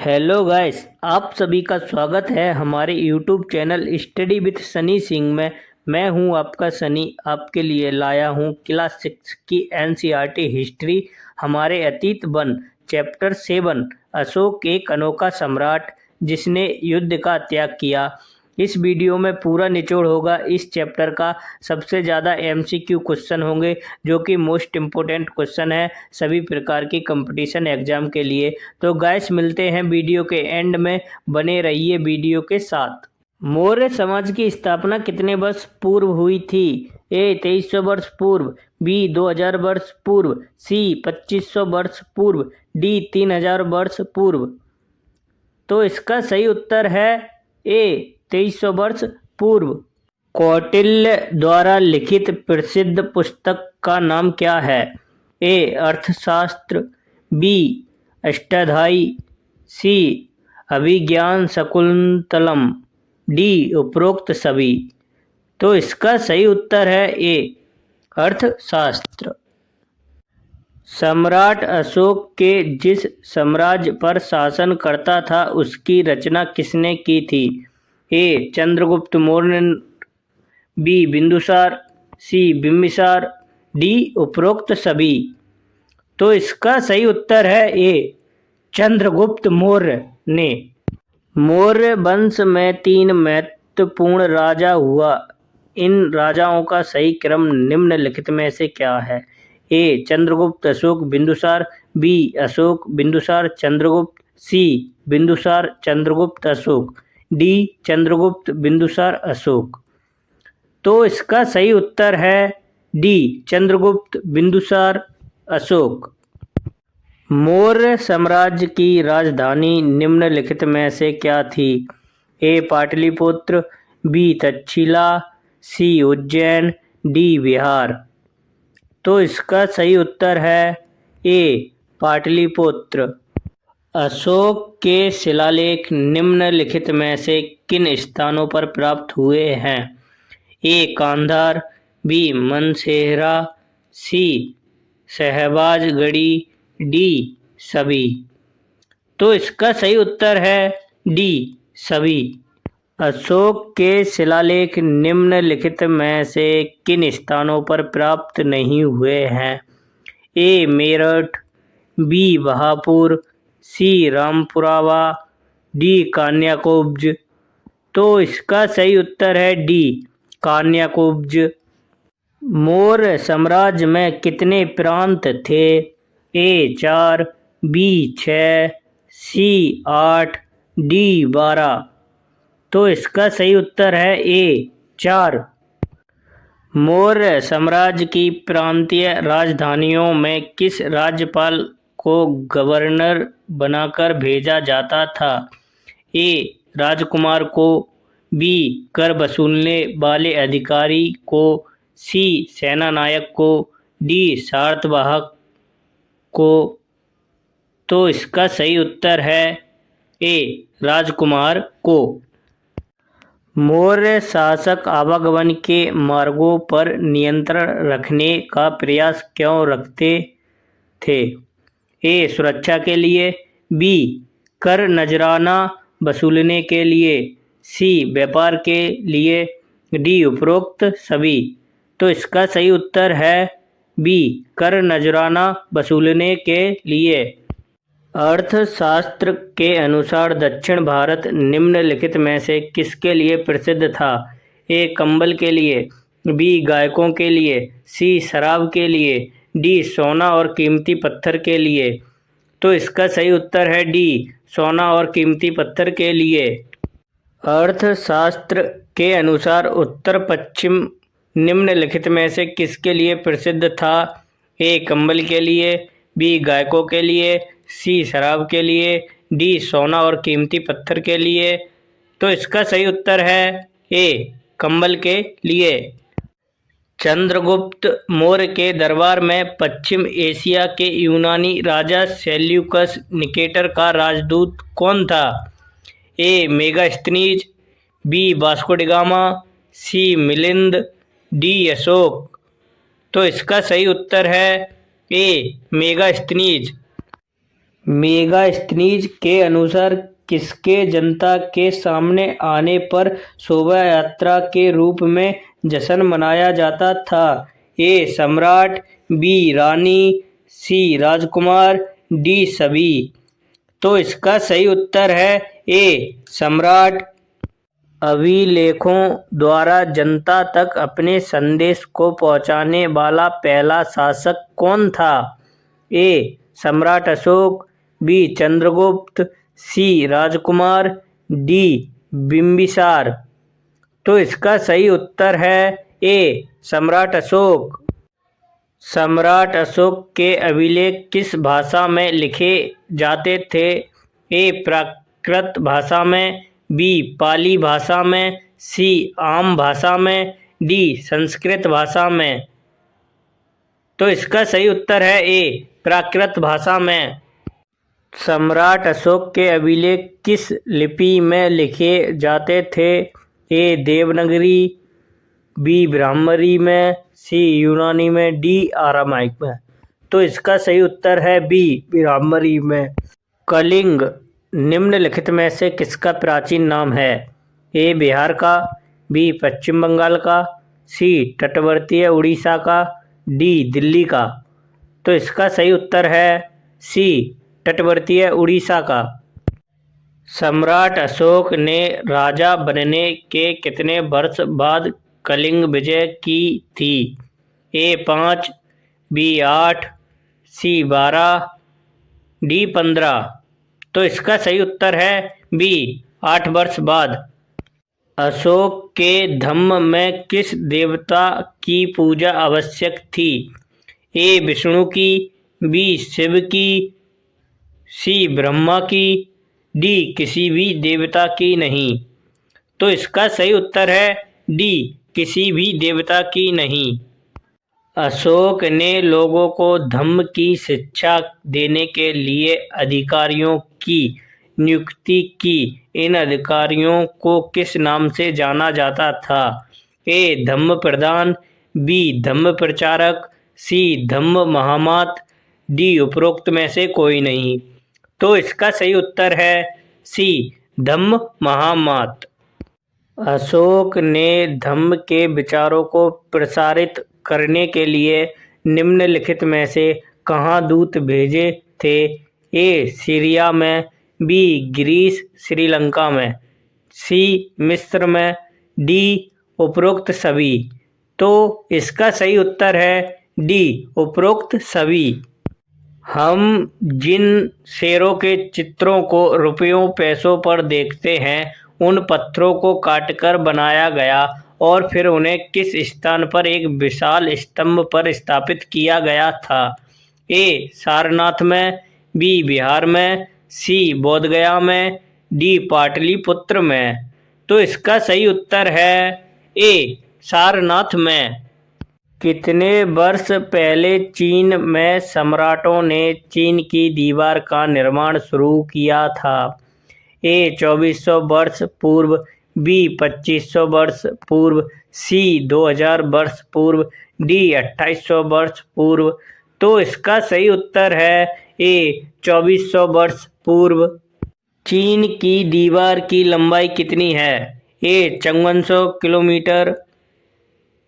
Hello guys, आप सभी का स्वागत है हमारे YouTube channel study with Sunny Singh में। मैं हूं आपका सनी। आपके लिए लाया हूं क्लास 6 की एनसीईआरटी हिस्ट्री, हमारे अतीत वन चैप्टर 7, अशोक एक अनोखा सम्राट जिसने युद्ध का त्याग किया। इस वीडियो में पूरा निचोड़ होगा इस चैप्टर का। सबसे ज़्यादा एमसीक्यू क्वेश्चन होंगे जो कि मोस्ट इम्पोर्टेंट क्वेश्चन है सभी प्रकार की कंपटीशन एग्जाम के लिए। तो गाइस, मिलते हैं वीडियो के एंड में, बने रहिए वीडियो के साथ। मौर्य समाज की स्थापना कितने वर्ष पूर्व हुई थी? ए 2300 वर्ष पूर्व, बी 2000 वर्ष पूर्व, सी 2500 वर्ष पूर्व, डी 3000 वर्ष पूर्व। तो इसका सही उत्तर है ए 2300 वर्ष पूर्व। कौटिल्य द्वारा लिखित प्रसिद्ध पुस्तक का नाम क्या है? ए अर्थशास्त्र, बी अष्टाध्यायी, सी अभिज्ञान शकुंतलम, डी उपरोक्त सभी। तो इसका सही उत्तर है ए अर्थशास्त्र। सम्राट अशोक के जिस साम्राज्य पर शासन करता था उसकी रचना किसने की थी? ए चंद्रगुप्त मौर्य, बी बिंदुसार, सी बिंबिसार, डी उपरोक्त सभी। तो इसका सही उत्तर है ए चंद्रगुप्त मौर्य ने। मौर्य वंश में 3 महत्वपूर्ण राजा हुआ। इन राजाओं का सही क्रम निम्नलिखित में से क्या है? ए चंद्रगुप्त अशोक बिंदुसार, बी अशोक बिंदुसार चंद्रगुप्त, सी बिंदुसार चंद्रगुप्त अशोक, डी चंद्रगुप्त बिंदुसार अशोक। तो इसका सही उत्तर है डी चंद्रगुप्त बिंदुसार अशोक। मौर्य साम्राज्य की राजधानी निम्नलिखित में से क्या थी? ए पाटलिपुत्र, बी तक्षशिला, सी उज्जैन, डी बिहार। तो इसका सही उत्तर है ए पाटलिपुत्र। अशोक के शिलालेख निम्नलिखित में से किन स्थानों पर प्राप्त हुए हैं? ए कांधार, बी मनसेहरा, सी शहबाजगढ़ी, डी सभी। तो इसका सही उत्तर है डी सभी। अशोक के शिलालेख निम्नलिखित में से किन स्थानों पर प्राप्त नहीं हुए हैं? ए मेरठ, बी बहापुर, सी रामपुरावा, डी कान्याकुब्ज। तो इसका सही उत्तर है डी कान्याकुब्ज। मौर्य साम्राज्य में कितने प्रांत थे? ए 4, बी 6, सी 8, डी 12। तो इसका सही उत्तर है ए 4। मौर्य साम्राज्य की प्रांतीय राजधानियों में किस राज्यपाल को गवर्नर बनाकर भेजा जाता था? ए राजकुमार को, बी कर वसूलने वाले अधिकारी को, सी सेनानायक को, डी सार्तवाहक को। तो इसका सही उत्तर है ए राजकुमार को। मौर्य शासक आवागमन के मार्गों पर नियंत्रण रखने का प्रयास क्यों रखते थे? ए सुरक्षा के लिए, बी कर नजराना वसूलने के लिए, सी व्यापार के लिए, डी उपरोक्त सभी। तो इसका सही उत्तर है बी कर नजराना वसूलने के लिए। अर्थशास्त्र के अनुसार दक्षिण भारत निम्नलिखित में से किसके लिए प्रसिद्ध था? ए कंबल के लिए, बी गायकों के लिए, सी शराब के लिए, डी सोना और कीमती पत्थर के लिए। तो इसका सही उत्तर है डी सोना और कीमती पत्थर के लिए। अर्थशास्त्र के अनुसार उत्तर पश्चिम निम्नलिखित में से किसके लिए प्रसिद्ध था? ए कंबल के लिए, बी गायकों के लिए, सी शराब के लिए, डी सोना और कीमती पत्थर के लिए। तो इसका सही उत्तर है ए कंबल के लिए। चंद्रगुप्त मौर्य के दरबार में पश्चिम एशिया के यूनानी राजा सेल्यूकस निकेटर का राजदूत कौन था? A Megasthenes, B Vasco da Gama, C Milind, D Ashok. तो इसका सही उत्तर है ए मेगास्थनीज। मेगास्थनीज के अनुसार किसके जनता के सामने आने पर शोभा यात्रा के रूप में जश्न मनाया जाता था? ए सम्राट, बी रानी, सी राजकुमार, डी सभी। तो इसका सही उत्तर है ए सम्राट। अभिलेखों द्वारा जनता तक अपने संदेश को पहुंचाने वाला पहला शासक कौन था? ए सम्राट अशोक, बी चंद्रगुप्त, सी राजकुमार, डी बिंबिसार। तो इसका सही उत्तर है ए सम्राट अशोक। सम्राट अशोक के अभिलेख किस भाषा में लिखे जाते थे? ए प्राकृत भाषा में, बी पाली भाषा में, सी आम भाषा में, डी संस्कृत भाषा में। तो इसका सही उत्तर है ए प्राकृत भाषा में। सम्राट अशोक के अभिलेख किस लिपि में लिखे जाते थे? ए देवनागरी, बी ब्राह्मणी में, सी यूनानी में, डी आरामाइक में। तो इसका सही उत्तर है बी ब्राह्मणी में। कलिंग निम्नलिखित में से किसका प्राचीन नाम है? ए बिहार का, बी पश्चिम बंगाल का, सी तटवर्तीय उड़ीसा का, डी दिल्ली का। तो इसका सही उत्तर है सी तटवर्तीय उड़ीसा का। सम्राट अशोक ने राजा बनने के कितने वर्ष बाद कलिंग विजय की थी? ए 5, बी 8, सी 12, डी 15। तो इसका सही उत्तर है बी 8 वर्ष बाद। अशोक के धम्म में किस देवता की पूजा आवश्यक थी? ए विष्णु की, बी शिव की, सी ब्रह्मा की, डी किसी भी देवता की नहीं। तो इसका सही उत्तर है डी किसी भी देवता की नहीं। अशोक ने लोगों को धम्म की शिक्षा देने के लिए अधिकारियों की नियुक्ति की। इन अधिकारियों को किस नाम से जाना जाता था? ए धम्म प्रधान, बी धम्म प्रचारक, सी धम्म महामात, डी उपरोक्त में से कोई नहीं। तो इसका सही उत्तर है सी धम्म महामात। अशोक ने धम्म के विचारों को प्रसारित करने के लिए निम्नलिखित में से कहाँ दूत भेजे थे? ए सीरिया में, बी ग्रीस श्रीलंका में, सी मिस्र में, डी उपरोक्त सभी। तो इसका सही उत्तर है डी उपरोक्त सभी। हम जिन शेरों के चित्रों को रुपयों पैसों पर देखते हैं उन पत्थरों को काटकर बनाया गया और फिर उन्हें किस स्थान पर एक विशाल स्तंभ पर स्थापित किया गया था? ए सारनाथ में, बी बिहार में, सी बोधगया में, डी पाटलिपुत्र में। तो इसका सही उत्तर है ए सारनाथ में। कितने वर्ष पहले चीन में सम्राटों ने चीन की दीवार का निर्माण शुरू किया था? ए 2400 वर्ष पूर्व, बी 2500 वर्ष पूर्व, सी 2000 वर्ष पूर्व, डी 2800 वर्ष पूर्व। तो इसका सही उत्तर है ए 2400 वर्ष पूर्व। चीन की दीवार की लंबाई कितनी है? ए 5400 किलोमीटर,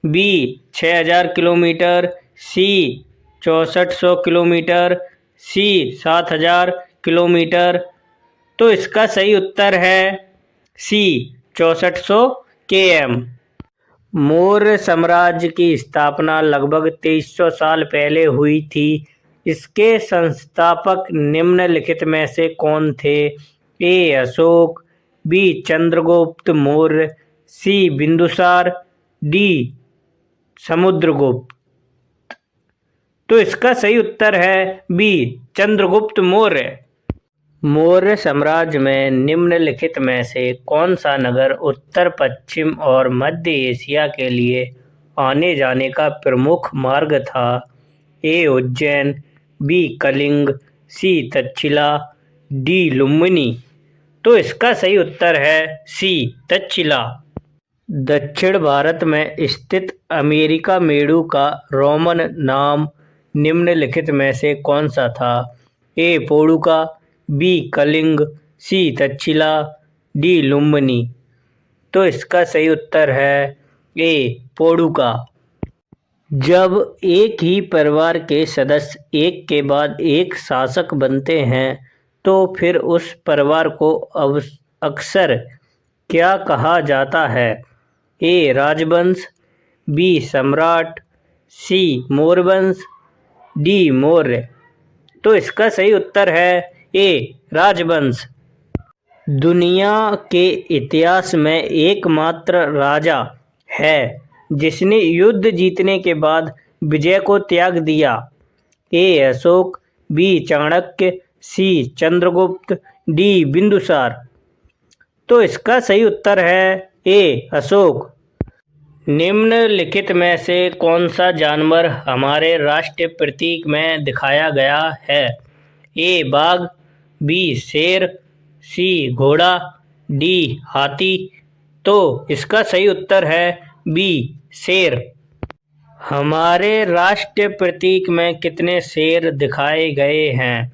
बी 6000 किलोमीटर, सी 6400 किलोमीटर, सी 7000 किलोमीटर। तो इसका सही उत्तर है सी 6400 km। मौर्य साम्राज्य की स्थापना लगभग 2300 साल पहले हुई थी। इसके संस्थापक निम्नलिखित में से कौन थे? ए अशोक, बी चंद्रगुप्त मौर्य, सी बिंदुसार, डी समुद्रगुप्त। तो इसका सही उत्तर है बी चंद्रगुप्त मौर्य। मौर्य साम्राज्य में निम्नलिखित में से कौन सा नगर उत्तर पश्चिम और मध्य एशिया के लिए आने जाने का प्रमुख मार्ग था? ए उज्जैन, बी कलिंग, सी तक्षशिला, डी लुम्बिनी। तो इसका सही उत्तर है सी तक्षशिला। दक्षिण भारत में स्थित अमेरिका मेरू का रोमन नाम निम्नलिखित में से कौन सा था? ए पोड़ुका, बी कलिंग, सी तक्षशिला, डी लुम्बिनी। तो इसका सही उत्तर है ए पोड़ुका। जब एक ही परिवार के सदस्य एक के बाद एक शासक बनते हैं तो फिर उस परिवार को अक्सर क्या कहा जाता है? ए राजवंश, बी सम्राट, सी मौर्यवंश, डी मौर्य। तो इसका सही उत्तर है ए राजवंश। दुनिया के इतिहास में एकमात्र राजा है जिसने युद्ध जीतने के बाद विजय को त्याग दिया। ए अशोक, बी चाणक्य, सी चंद्रगुप्त, डी बिंदुसार। तो इसका सही उत्तर है ए अशोक। निम्नलिखित में से कौन सा जानवर हमारे राष्ट्रीय प्रतीक में दिखाया गया है? ए बाघ, बी शेर, सी घोड़ा, डी हाथी। तो इसका सही उत्तर है बी शेर। हमारे राष्ट्रीय प्रतीक में कितने शेर दिखाए गए हैं?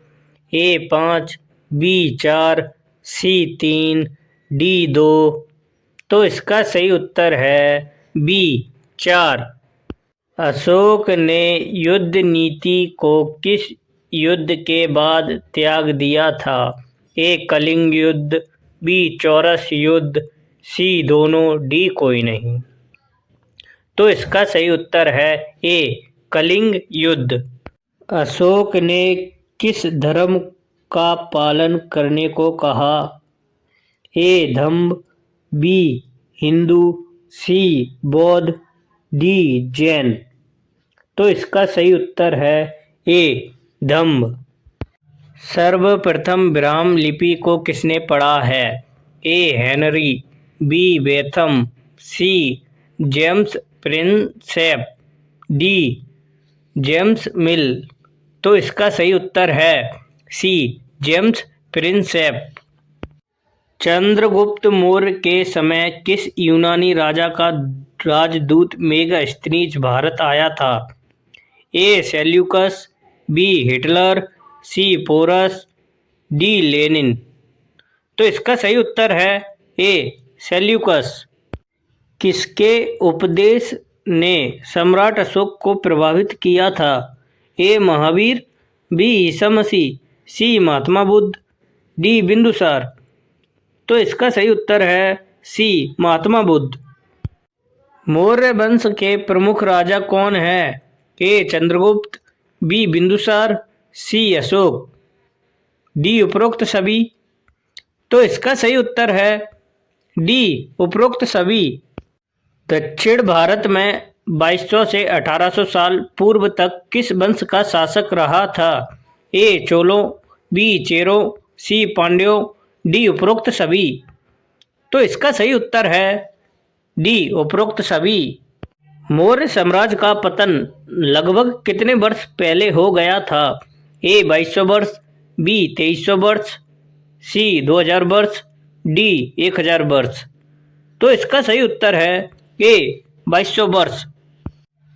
ए 5, बी 4, सी 3, डी 2। तो इसका सही उत्तर है बी 4। अशोक ने युद्ध नीति को किस युद्ध के बाद त्याग दिया था? ए कलिंग युद्ध, बी चौरस युद्ध, सी दोनों, डी कोई नहीं। तो इसका सही उत्तर है ए कलिंग युद्ध। अशोक ने किस धर्म का पालन करने को कहा? ए धम्म, बी हिंदू, सी बौद्ध, डी जैन। तो इसका सही उत्तर है ए धम्म। सर्वप्रथम ब्राह्मी लिपि को किसने पढ़ा है? A Henry, B Bentham, C James Prinsep, D James Mill. तो इसका सही उत्तर है C James Prinsep. Chandragupta Maurya के समय किस यूनानी राजा का राजदूत मेगास्थनीज भारत आया था? ए सेल्यूकस, बी हिटलर, सी पोरस, डी लेनिन। तो इसका सही उत्तर है ए सेल्यूकस। किसके उपदेश ने सम्राट अशोक को प्रभावित किया था? ए महावीर, बी ईसा मसीह, सी महात्मा बुद्ध, डी बिंदुसार। तो इसका सही उत्तर है सी महात्मा बुद्ध। मौर्य वंश के प्रमुख राजा कौन है? ए चंद्रगुप्त, बी बिंदुसार, सी अशोक, डी उपरोक्त सभी। तो इसका सही उत्तर है डी उपरोक्त सभी। दक्षिण भारत में 2200 से 1800 साल पूर्व तक किस वंश का शासक रहा था? ए चोलों, बी चेरों, सी पांड्यों, डी उपरोक्त सभी। तो इसका सही उत्तर है डी उपरोक्त सभी। मौर्य साम्राज्य का पतन लगभग कितने वर्ष पहले हो गया था? ए 2200 वर्ष, बी 2300 वर्ष, सी 2000 वर्ष, डी 1000 वर्ष। तो इसका सही उत्तर है ए 2200 वर्ष।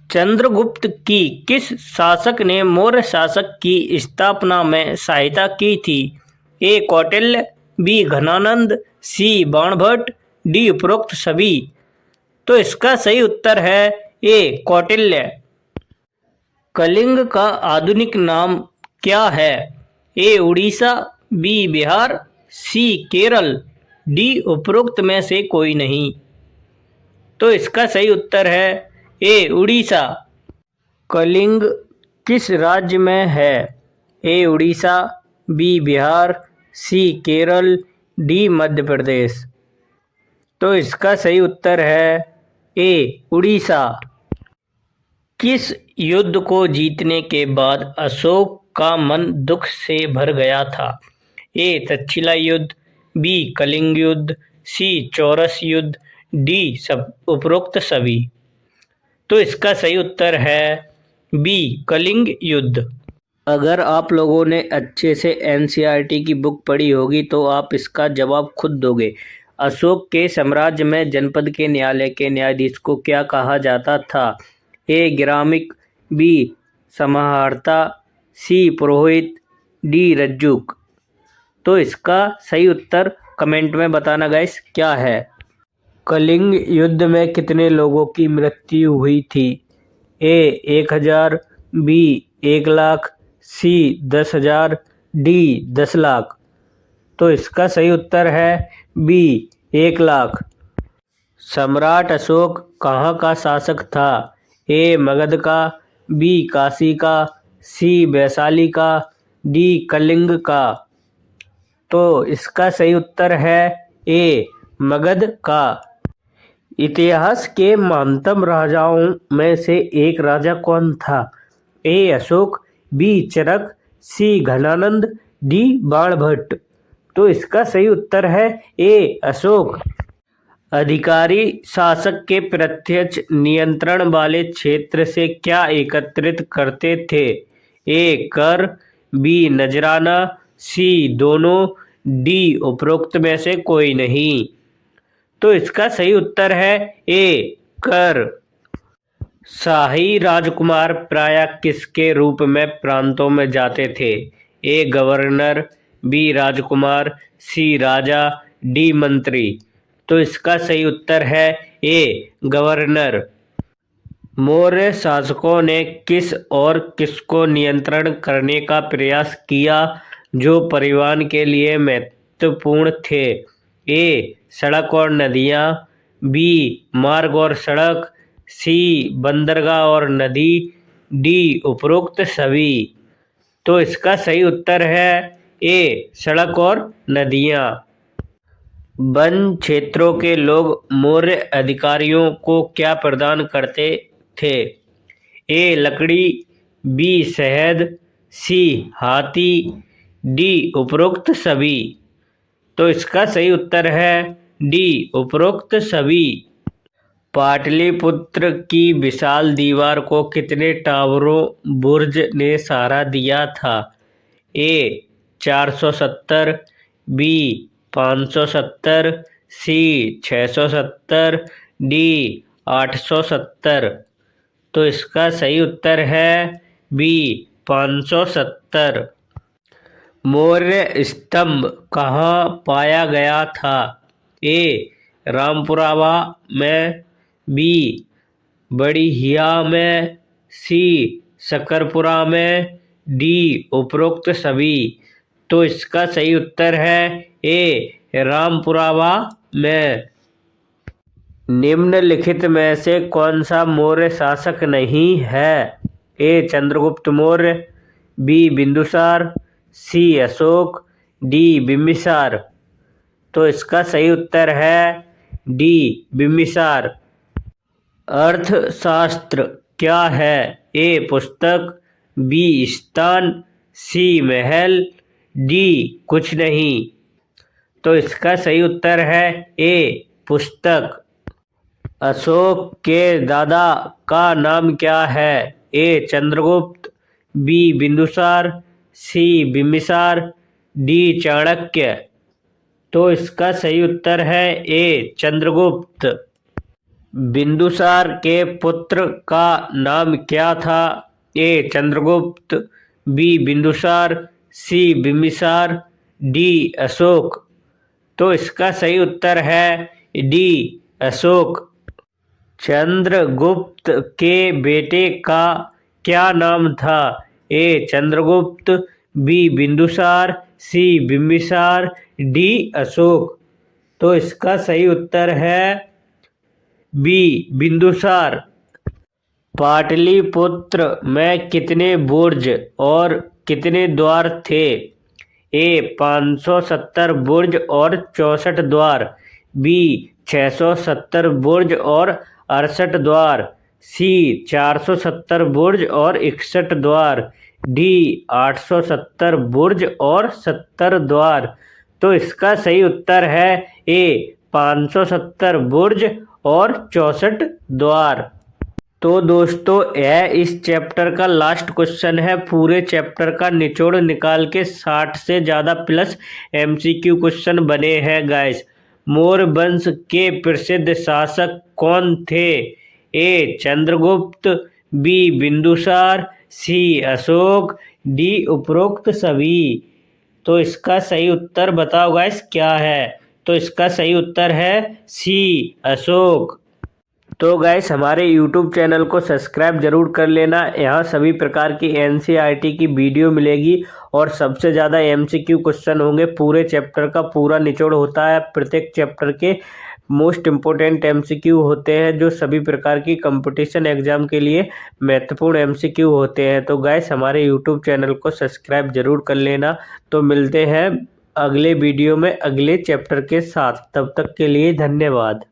चंद्रगुप्त की किस शासक ने मौर्य शासक की स्थापना में सहायता की थी? ए कौटिल्य, बी घनानंद, सी बाणभट्ट, डी उपरोक्त सभी। तो इसका सही उत्तर है ए कौटिल्य। कलिंग का आधुनिक नाम क्या है? ए उड़ीसा, बी बिहार, सी केरल, डी उपरोक्त में से कोई नहीं। तो इसका सही उत्तर है ए उड़ीसा। कलिंग किस राज्य में है? ए उड़ीसा, बी बिहार, सी केरल, डी मध्य प्रदेश। तो इसका सही उत्तर है ए उड़ीसा। किस युद्ध को जीतने के बाद अशोक का मन दुख से भर गया था? ए तक्षशिला युद्ध, बी कलिंग युद्ध, सी चौरस युद्ध, डी सब उपरोक्त सभी। तो इसका सही उत्तर है बी कलिंग युद्ध। अगर आप लोगों ने अच्छे से एनसीईआरटी की बुक पढ़ी होगी तो आप इसका जवाब खुद दोगे। अशोक के साम्राज्य में जनपद के न्यायालय के न्यायाधीश को क्या कहा जाता था? ए ग्रामिक, बी समाहर्ता, सी पुरोहित, डी रज्जुक। तो इसका सही उत्तर कमेंट में बताना गाइस क्या है। कलिंग युद्ध में कितने लोगों की मृत्यु हुई थी? ए 1000, बी 1 लाख, सी 10,000, डी 10 लाख। तो इसका सही उत्तर है बी 1 लाख। सम्राट अशोक कहाँ का शासक था? ए मगध का, बी काशी का, सी वैशाली का, डी कलिंग का। तो इसका सही उत्तर है ए मगध का। इतिहास के महानतम राजाओं में से एक राजा कौन था? ए अशोक, बी चरक, सी घनानंद, डी बाणभट्ट। तो इसका सही उत्तर है ए अशोक। अधिकारी शासक के प्रत्यक्ष नियंत्रण वाले क्षेत्र से क्या एकत्रित करते थे? ए कर, बी नजराना, सी दोनों, डी उपरोक्त में से कोई नहीं। तो इसका सही उत्तर है ए कर। शाही राजकुमार प्रायः किसके रूप में प्रांतों में जाते थे? ए गवर्नर, बी राजकुमार, सी राजा, डी मंत्री। तो इसका सही उत्तर है ए गवर्नर। मौर्य शासकों ने किस और किसको नियंत्रण करने का प्रयास किया जो परिवहन के लिए महत्वपूर्ण थे? ए सड़क और नदियाँ, बी मार्ग और सड़क, सी बंदरगाह और नदी, डी उपरोक्त सभी। तो इसका सही उत्तर है ए सड़क और नदियाँ। वन क्षेत्रों के लोग मौर्य अधिकारियों को क्या प्रदान करते थे? ए लकड़ी, बी शहद, सी हाथी, डी उपरोक्त सभी। तो इसका सही उत्तर है डी उपरोक्त सभी। पाटलिपुत्र की विशाल दीवार को कितने टावरों बुर्ज ने सहारा दिया था? ए 470, बी 570, सी 670, डी 870। तो इसका सही उत्तर है बी 570। मौर्य स्तंभ कहाँ पाया गया था? ए रामपुरावा में, बी बड़िहिया में, सी शकरपुरा में, डी उपरोक्त सभी। तो इसका सही उत्तर है ए रामपुरावा में। निम्नलिखित में से कौन सा मौर्य शासक नहीं है? ए चंद्रगुप्त मौर्य, बी बिंदुसार, सी अशोक, डी बिम्बिसार। तो इसका सही उत्तर है डी बिम्बिसार। अर्थशास्त्र क्या है? ए पुस्तक, बी स्थान, सी महल, डी कुछ नहीं। तो इसका सही उत्तर है ए पुस्तक। अशोक के दादा का नाम क्या है? ए चंद्रगुप्त, बी बिंदुसार, सी बिम्बिसार, डी चाणक्य। तो इसका सही उत्तर है ए चंद्रगुप्त। बिंदुसार के पुत्र का नाम क्या था? ए चंद्रगुप्त, बी बिंदुसार, सी बिम्बिसार, डी अशोक। तो इसका सही उत्तर है डी अशोक। चंद्रगुप्त के बेटे का क्या नाम था? ए चंद्रगुप्त, बी बिंदुसार, सी बिम्बिसार, डी अशोक। तो इसका सही उत्तर है बी बिंदुसार। पाटलिपुत्र में कितने बुर्ज और कितने द्वार थे? ए 570 बुर्ज और 64 द्वार, बी 670 बुर्ज और 68 द्वार, सी 470 बुर्ज और 61 द्वार, डी 870 बुर्ज और 70 द्वार। तो इसका सही उत्तर है ए 570 बुर्ज और 64 द्वार। तो दोस्तों यह इस चैप्टर का लास्ट क्वेश्चन है। पूरे चैप्टर का निचोड़ निकाल के 60 से ज़्यादा प्लस एमसीक्यू क्वेश्चन बने हैं गाइस। मौर्य वंश के प्रसिद्ध शासक कौन थे? ए चंद्रगुप्त, बी बिंदुसार, सी अशोक, डी उपरोक्त सभी। तो इसका सही उत्तर बताओ गाइस क्या है। तो इसका सही उत्तर है सी, अशोक। तो गाइस हमारे YouTube चैनल को सब्सक्राइब जरूर कर लेना। यहाँ सभी प्रकार की NCERT की वीडियो मिलेगी और सबसे ज़्यादा MCQ क्वेश्चन होंगे। पूरे चैप्टर का पूरा निचोड़ होता है। प्रत्येक चैप्टर के मोस्ट इम्पोर्टेंट MCQ होते हैं जो सभी प्रकार की कंपटीशन एग्जाम के लिए महत्वपूर्ण MCQ होते हैं। तो गाइस हमारे YouTube चैनल को सब्सक्राइब जरूर कर लेना। तो मिलते हैं अगले वीडियो में अगले चैप्टर के साथ। तब तक के लिए धन्यवाद।